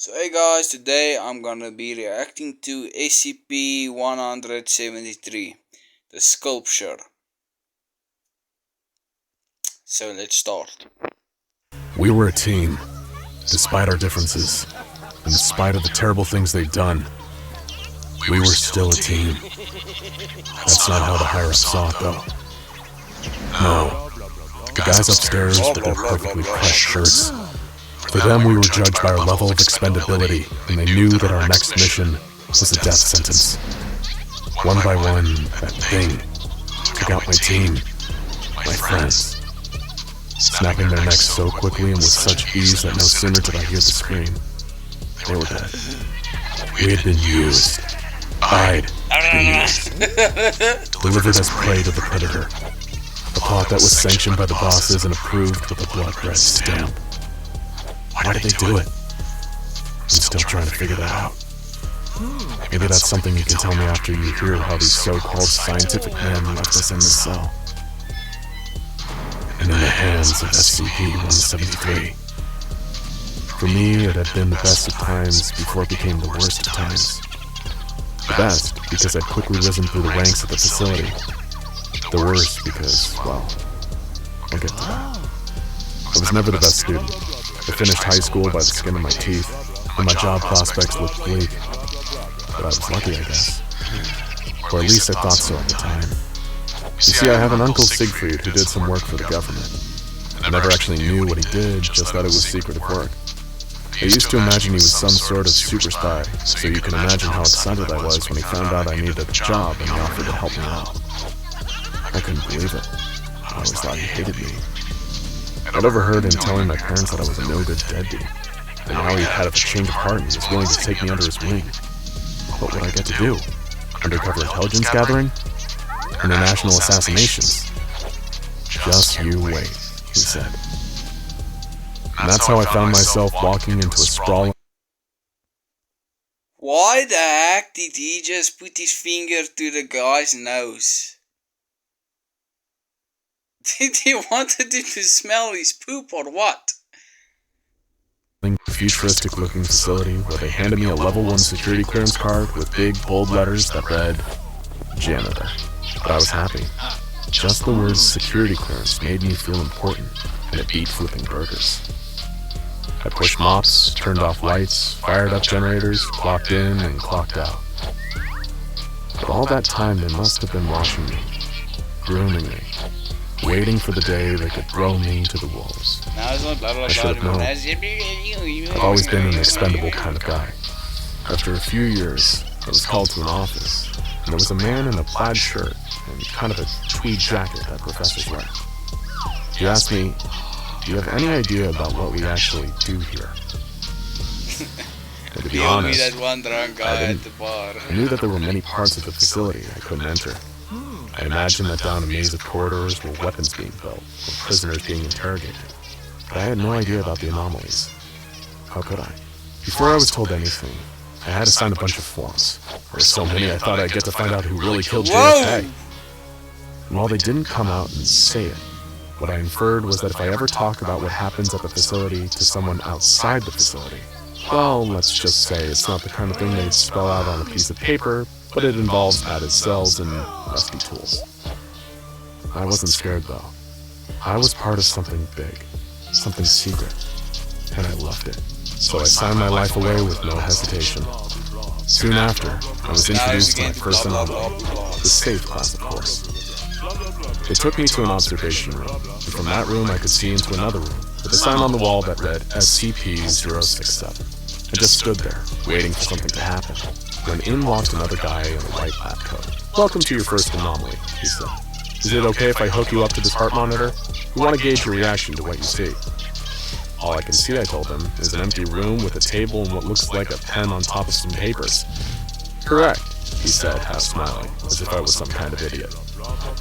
So hey guys, today I'm gonna be reacting to SCP-173, the sculpture. So let's start. We were a team, despite our differences, in spite of the terrible things they'd done. We were still a team. That's not how the higher-ups saw it, though. No, the guys upstairs with their perfectly pressed shirts. For them, we were judged by our level of expendability, and they knew that our next mission was a death sentence. One by one, that thing took out my team, my friends, snapping their necks so quickly and with such ease that no sooner did I hear the scream, they were dead. We had been used. I'd been used. Delivered as prey to the predator. A plot that was sanctioned by the bosses and approved with a blood-red stamp. Why did they do it? I'm still trying to figure that out. Maybe that's something you can tell me after you hear how these so-called scientific men left us in this cell. And in the hands of SCP-173. For me, it had been the best of times before it became the worst of times. The best, because I'd quickly risen through the ranks of the facility. The worst, because, well, I'll get to that. I was never the best student. I finished high school by the skin of my teeth, and my job prospects looked bleak. But I was lucky, I guess. Or at least I thought so at the time. You see, I have an uncle Siegfried who did some work for the government. I never actually knew what he did, just that it was secretive work. I used to imagine he was some sort of super spy, so you can imagine how excited I was when he found out I needed a job and he offered to help me out. I couldn't believe it. I always thought he hated me. I'd overheard him telling my parents that I was a no-good deadbeat, and now he had a change of heart and was willing to take me under his wing. What would I get to do? Undercover intelligence gathering? International assassinations? Just you wait, he said. And that's how I found myself walking into a sprawling... Why the heck did he just put his finger to the guy's nose? Did he wanted it to smell his poop or what? futuristic-looking facility where they handed me a level 1 security clearance card with big, bold letters that read, Janitor. But I was happy. Just the words security clearance made me feel important, and it beat flipping burgers. I pushed mops, turned off lights, fired up generators, clocked in and clocked out. But all that time they must have been watching me, grooming me, waiting for the day they could throw me to the wolves. I should have known. I've always been an expendable kind of guy. After a few years, I was called to an office, and there was a man in a plaid shirt and kind of a tweed jacket that professors wear. He asked me, "Do you have any idea about what we actually do here?" And to be honest, I didn't. I knew that there were many parts of the facility I couldn't enter. I imagined that down a maze of corridors were weapons being built, or prisoners being interrogated. But I had no idea about the anomalies. How could I? Before I was told anything, I had to sign a bunch of forms. There were so many I thought I'd get to find out who really killed JFK. And while they didn't come out and say it, what I inferred was that if I ever talk about what happens at the facility to someone outside the facility, well, let's just say it's not the kind of thing they'd spell out on a piece of paper, but it involves padded cells and rusty tools. I wasn't scared, though. I was part of something big, something secret, and I loved it. So I signed my life away with no hesitation. Soon after, I was introduced to my first anomaly, the safe class, of course. They took me to an observation room, and from that room I could see into another room, with a sign on the wall that read SCP-067. I just stood there, waiting for something to happen, when in walked another guy in a white lab coat. "Welcome to your first anomaly," he said. "Is it okay if I hook you up to this heart monitor? We want to gauge your reaction to what you see." "All I can see," I told him, "is an empty room with a table and what looks like a pen on top of some papers." "Correct," he said, half smiling, as if I was some kind of idiot.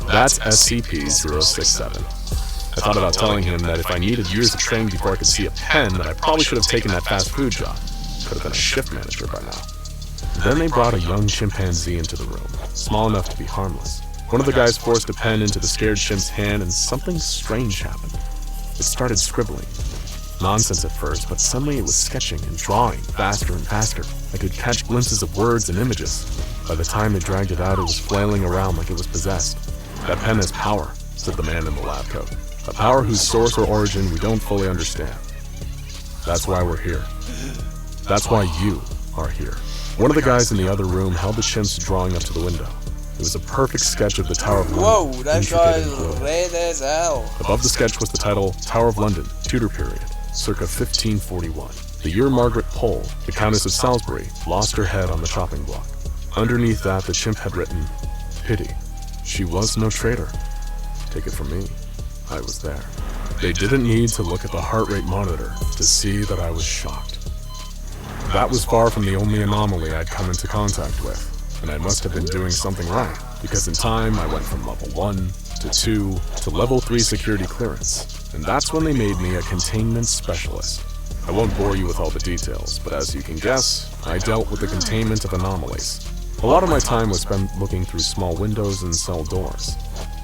"That's SCP-067. I thought about telling him that if I needed years of training before I could see a pen, that I probably should have taken that fast food job. Could have been a shift manager by now. Then they brought a young chimpanzee into the room, small enough to be harmless. One of the guys forced a pen into the scared chimp's hand and something strange happened. It started scribbling. nonsense at first, but suddenly it was sketching and drawing faster and faster. I could catch glimpses of words and images. By the time it dragged it out, it was flailing around like it was possessed. "That pen has power," said the man in the lab coat. "A power whose source or origin we don't fully understand. That's why we're here. That's why you are here." One of the guys in the other room held the chimp's drawing up to the window. It was a perfect sketch of the Tower of London. Whoa, that intricate guy and is glowing. red as hell. Above the sketch was the title, Tower of London, Tudor Period, circa 1541. The year Margaret Pole, the Countess of Salisbury, lost her head on the chopping block. Underneath that, the chimp had written, "Pity. She was no traitor. Take it from me, I was there." They didn't need to look at the heart rate monitor to see that I was shocked. That was far from the only anomaly I'd come into contact with, and I must have been doing something right, because in time I went from level 1 to 2 to level 3 security clearance, and that's when they made me a containment specialist. I won't bore you with all the details, but as you can guess, I dealt with the containment of anomalies. A lot of my time was spent looking through small windows and cell doors,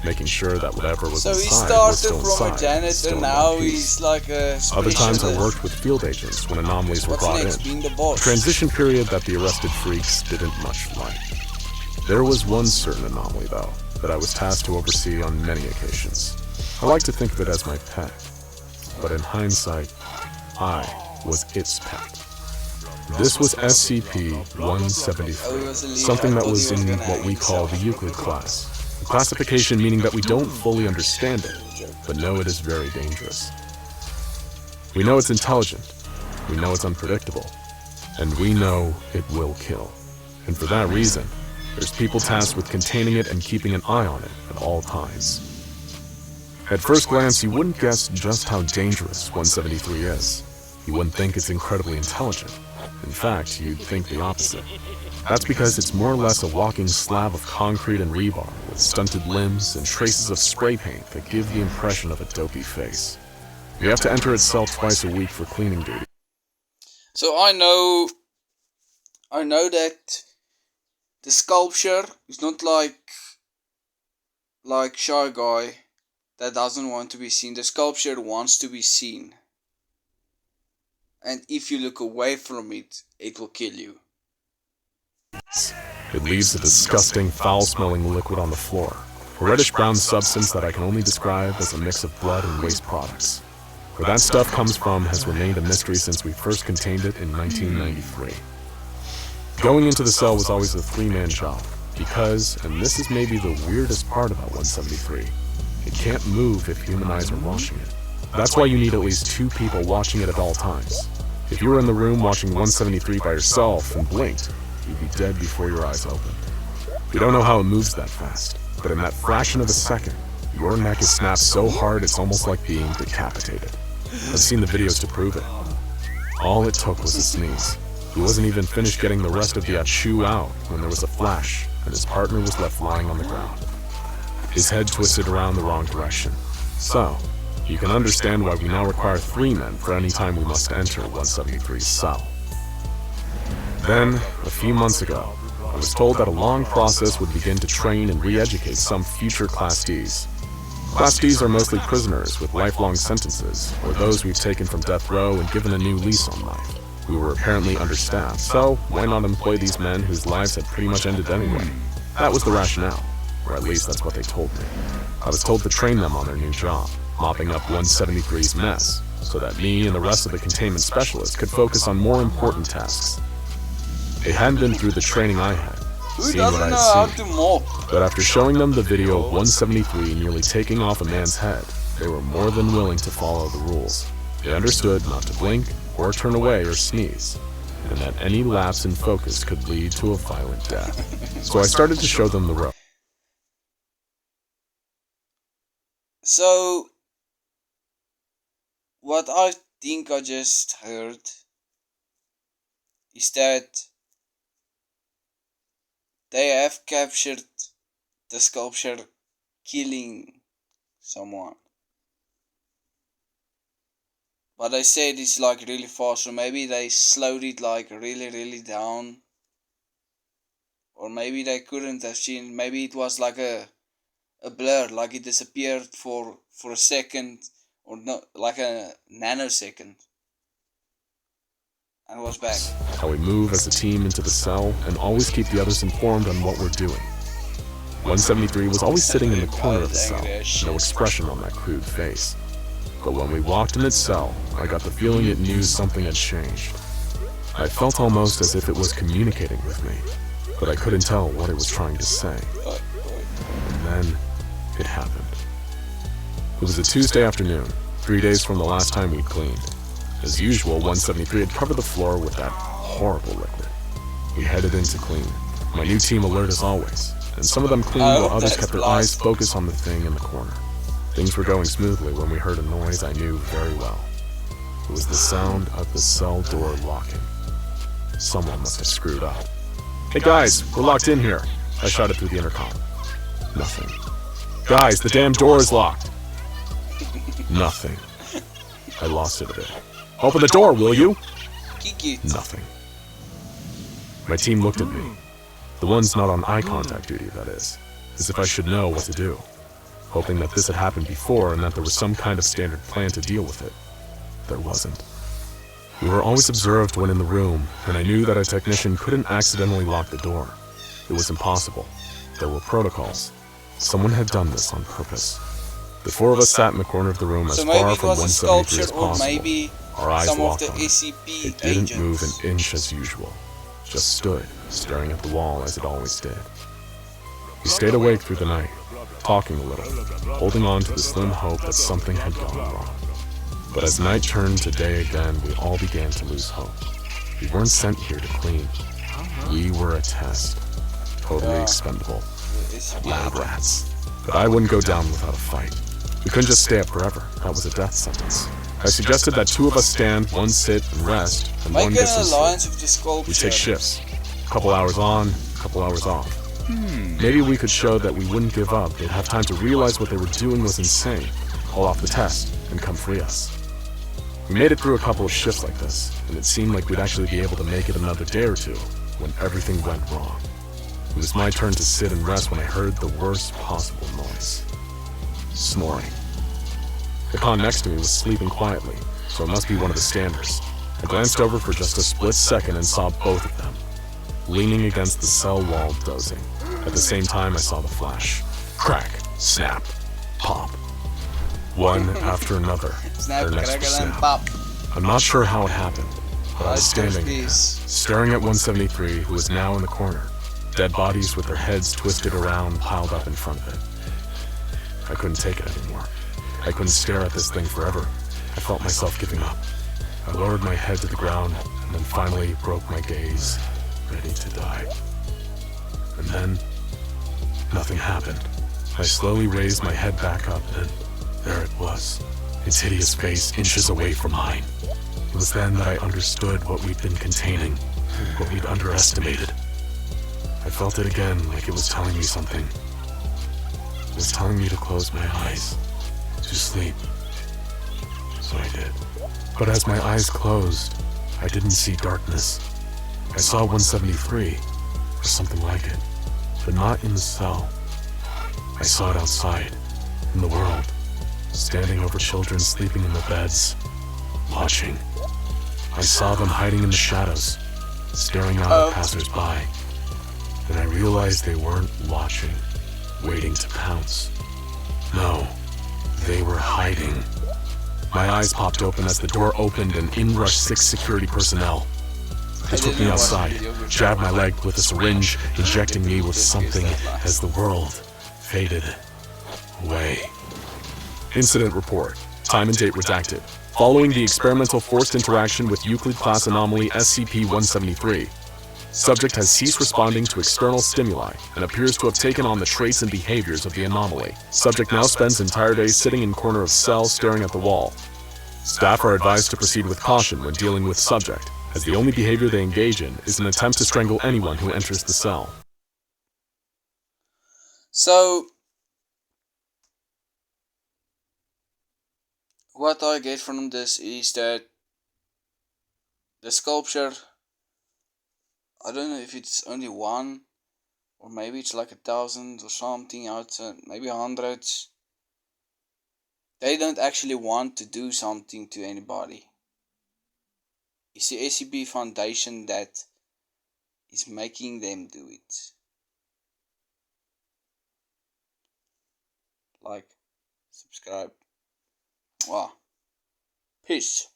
making sure that whatever was So he inside was started still from a inside, janitor, still in now one piece. he's like a specialist. Other times I worked with field agents when anomalies were What's brought next? in. Being the A boss. transition period that the arrested freaks didn't much like. There was one certain anomaly, though, that I was tasked to oversee on many occasions. I like to think of it as my pet, but in hindsight, I was its pet. This was SCP-173, something that was in what we call the Euclid class. A classification meaning that we don't fully understand it, but know it is very dangerous. We know it's intelligent, we know it's unpredictable, and we know it will kill. And for that reason, there's people tasked with containing it and keeping an eye on it at all times. At first glance, you wouldn't guess just how dangerous 173 is. You wouldn't think it's incredibly intelligent. In fact, you'd think the opposite. That's because it's more or less a walking slab of concrete and rebar with stunted limbs and traces of spray paint that give the impression of a dopey face. You have to enter its cell twice a week for cleaning duty. So I know that the sculpture is not like Shy Guy that doesn't want to be seen. The sculpture wants to be seen. And if you look away from it, it will kill you. It leaves a disgusting, foul-smelling liquid on the floor, a reddish-brown substance that I can only describe as a mix of blood and waste products. Where that stuff comes from has remained a mystery since we first contained it in 1993. Going into the cell was always a three-man job, because, and this is maybe the weirdest part about 173, it can't move if human eyes are watching it. That's why you need at least 2 people watching it at all times. If you were in the room watching 173 by yourself and blinked, you'd be dead before your eyes opened. We don't know how it moves that fast, but in that fraction of a second, your neck is snapped so hard it's almost like being decapitated. I've seen the videos to prove it. All it took was a sneeze. He wasn't even finished getting the rest of the achoo out when there was a flash, and his partner was left lying on the ground. His head twisted around the wrong direction. So, you can understand why we now require 3 men for any time we must enter 173's cell. Then, a few months ago, I was told that a long process would begin to train and re-educate some future Class Ds. Class Ds are mostly prisoners with lifelong sentences, or those we've taken from death row and given a new lease on life. We were apparently understaffed, so why not employ these men whose lives had pretty much ended anyway? That was the rationale, or at least that's what they told me. I was told to train them on their new job, mopping up 173's mess, so that me and the rest of the containment specialists could focus on more important tasks. They hadn't been through the training I had, Who seen what doesn't I know how had to seen, mop? but after showing them the video of 173 nearly taking off a man's head, they were more than willing to follow the rules. They understood not to blink, or turn away or sneeze, and that any lapse in focus could lead to a violent death. So I started to show them the rope. So, what I think I just heard is that they have captured the sculpture killing someone. But they said it's like really fast, so maybe they slowed it like really down. Or maybe they couldn't have seen, maybe it was like a blur, like it disappeared for a second, or not, like a nanosecond. and was back. How we move as a team into the cell and always keep the others informed on what we're doing. 173 was always sitting in the corner of the cell, no expression on that crude face. But when we walked in its cell, I got the feeling it knew something had changed. I felt almost as if it was communicating with me, but I couldn't tell what it was trying to say. And then, it happened. It was a Tuesday afternoon, 3 days from the last time we'd cleaned. As usual, 173 had covered the floor with that horrible liquid. We headed in to clean, my new team alert as always, and some of them cleaned while others kept their eyes focused on the thing in the corner. Things were going smoothly when we heard a noise I knew very well. It was the sound of the cell door locking. Someone must have screwed up. "Hey guys, we're locked in here," I shouted through the intercom. Nothing. "Guys, the damn door is locked." Nothing. I lost it a bit. "Open the door, will you?" Nothing. My team looked at me. The ones not on eye contact duty, that is, as if I should know what to do, hoping that this had happened before and that there was some kind of standard plan to deal with it. There wasn't. We were always observed when in the room, and I knew that a technician couldn't accidentally lock the door. It was impossible. There were protocols. Someone had done this on purpose. The four of us sat in the corner of the room as far from 173 as possible, our eyes locked on it. It didn't move an inch as usual, just stood, staring at the wall as it always did. We stayed awake through the night, talking a little, holding on to the slim hope that something had gone wrong. But as night turned to day again, we all began to lose hope. We weren't sent here to clean. We were a test. Totally expendable. Lab rats. But I wouldn't go down without a fight. We couldn't just stay up forever. That was a death sentence. I suggested that 2 of us stand, 1 sit and rest, and 1 gets some sleep. We take shifts. A couple hours on, a couple hours off. Maybe we could show that we wouldn't give up. They'd have time to realize what they were doing was insane, call off the test, and come free us. We made it through a couple of shifts like this, and it seemed like we'd actually be able to make it another day or two, when everything went wrong. It was my turn to sit and rest when I heard the worst possible noise. Snoring. The con next to me was sleeping quietly, so it must be one of the standers. I glanced over for just a split second and saw both of them, leaning against the cell wall dozing. At the same time, I saw the flash. Crack, snap, pop. One after another, their necks were snapped. I'm not sure how it happened, but I was standing there, staring at 173, who was now in the corner. Dead bodies with their heads twisted around piled up in front of it. I couldn't take it anymore. I couldn't stare at this thing forever. I felt myself giving up. I lowered my head to the ground, and then finally broke my gaze, ready to die. And then, nothing happened. I slowly raised my head back up, and there it was, its hideous face inches away from mine. It was then that I understood what we'd been containing, what we'd underestimated. I felt it again, like it was telling me something. It was telling me to close my eyes, to sleep. So I did. But as my eyes closed, I didn't see darkness. I saw 173, or something like it, but not in the cell. I saw it outside, in the world, standing over children sleeping in the beds, watching. I saw them hiding in the shadows, staring out at passers-by. Then I realized they weren't watching, waiting to pounce. No, they were hiding. My eyes popped open as the door opened and in rushed 6 security personnel. They took me outside, jabbed my leg with a syringe, injecting me with something as the world faded away. Incident report. Time and date redacted. Following the experimental forced interaction with Euclid class anomaly SCP-173, subject has ceased responding to external stimuli and appears to have taken on the traits and behaviors of the anomaly. Subject now spends entire days sitting in corner of cell staring at the wall. Staff are advised to proceed with caution when dealing with subject, as the only behavior they engage in is an attempt to strangle anyone who enters the cell. So, what I get from this is that the sculpture, I don't know if it's only one, or maybe it's like 1,000 or something outside, maybe hundreds. They don't actually want to do something to anybody. It's the SCP Foundation that is making them do it. Like, subscribe. Wow. Peace.